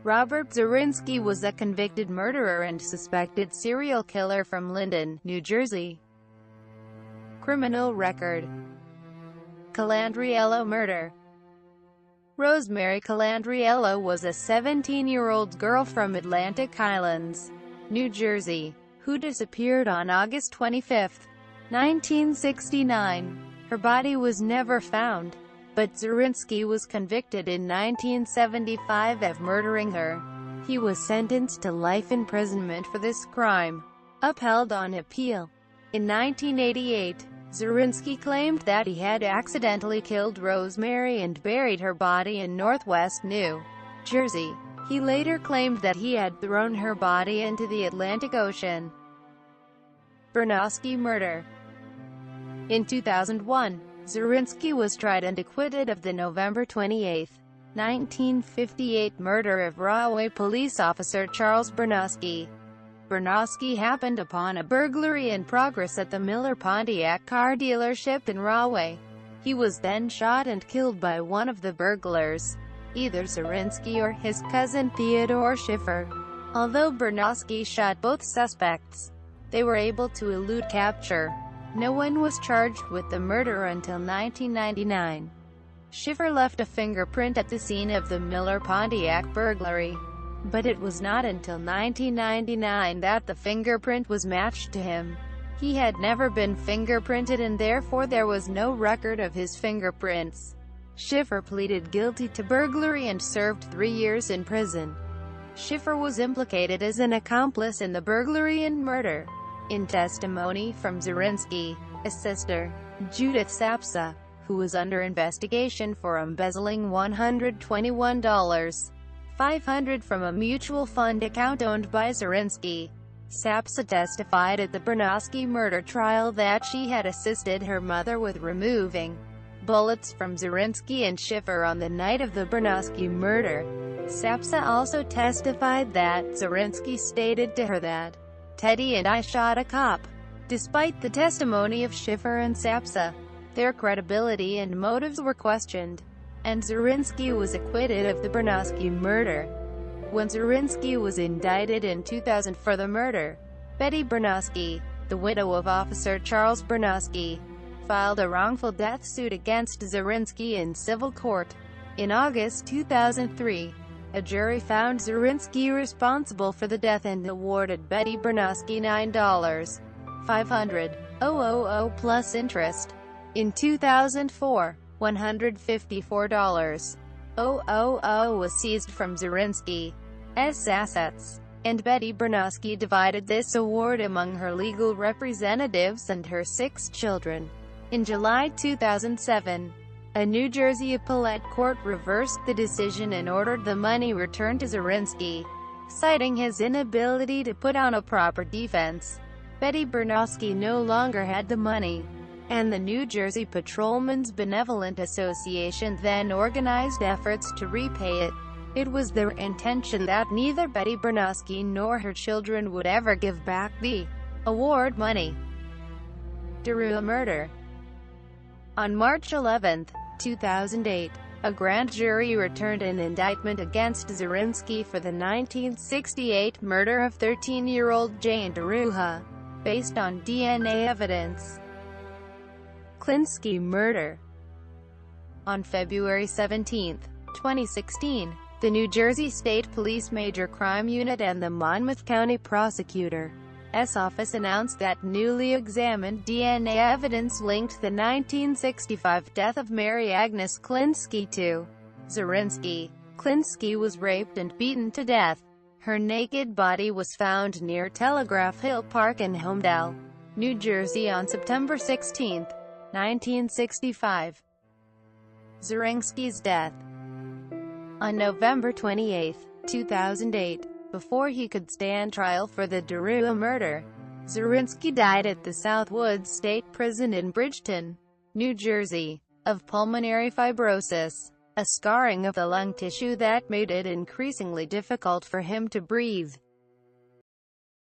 Robert Zarinsky was a convicted murderer and suspected serial killer from Linden, New Jersey. Criminal record: Calandriello murder. Rosemary Calandriello was a 17-year-old girl from Atlantic Islands, New Jersey, who disappeared on August 25, 1969. Her body was never found, but Zarinsky was convicted in 1975 of murdering her. He was sentenced to life imprisonment for this crime, upheld on appeal. In 1988, Zarinsky claimed that he had accidentally killed Rosemary and buried her body in northwest New Jersey. He later claimed that he had thrown her body into the Atlantic Ocean. Bernowski murder. In 2001, Zarinsky was tried and acquitted of the November 28, 1958 murder of Rahway police officer Charles Bernowski. Bernowski happened upon a burglary in progress at the Miller Pontiac car dealership in Rahway. He was then shot and killed by one of the burglars, either Zarinsky or his cousin Theodore Schiffer. Although Bernowski shot both suspects, they were able to elude capture. No one was charged with the murder until 1999. Schiffer left a fingerprint at the scene of the Miller Pontiac burglary, but it was not until 1999 that the fingerprint was matched to him. He had never been fingerprinted and therefore there was no record of his fingerprints. Schiffer pleaded guilty to burglary and served 3 years in prison. Schiffer was implicated as an accomplice in the burglary and murder. In testimony from Zarinsky, a sister, Judith Sapsa, who was under investigation for embezzling $121,500 from a mutual fund account owned by Zarinsky, Sapsa testified at the Bernowski murder trial that she had assisted her mother with removing bullets from Zarinsky and Schiffer on the night of the Bernowski murder. Sapsa also testified that Zarinsky stated to her that, "Teddy and I shot a cop." Despite the testimony of Schiffer and Sapsa, their credibility and motives were questioned, and Zarinsky was acquitted of the Bernowski murder. When Zarinsky was indicted in 2000 for the murder, Betty Bernowski, the widow of Officer Charles Bernowski, filed a wrongful death suit against Zarinsky in civil court. In August 2003, a jury found Zarinsky responsible for the death and awarded Betty Bernowski $9,500 plus interest. In 2004, $154,000 was seized from Zarinsky's assets, and Betty Bernowski divided this award among her legal representatives and her 6 children. In July 2007, a New Jersey appellate court reversed the decision and ordered the money returned to Zarinsky, citing his inability to put on a proper defense. Betty Bernowski no longer had the money, and the New Jersey Patrolmen's Benevolent Association then organized efforts to repay it. It was their intention that neither Betty Bernowski nor her children would ever give back the award money. Darulla murder. On March 11, 2008, a grand jury returned an indictment against Zarinsky for the 1968 murder of 13-year-old Jane Darulla, based on DNA evidence. Klinsky murder. On February 17, 2016, the New Jersey State Police Major Crime Unit and the Monmouth County Prosecutor's Office announced that newly examined DNA evidence linked the 1965 death of Mary Agnes Klinsky to Zarinsky. Klinsky was raped and beaten to death. Her naked body was found near Telegraph Hill Park in Homedale, New Jersey on September 16, 1965. Zarinsky's death. On November 28, 2008, before he could stand trial for the Darulla murder, Zarinsky died at the Southwood State Prison in Bridgeton, New Jersey, of pulmonary fibrosis, a scarring of the lung tissue that made it increasingly difficult for him to breathe.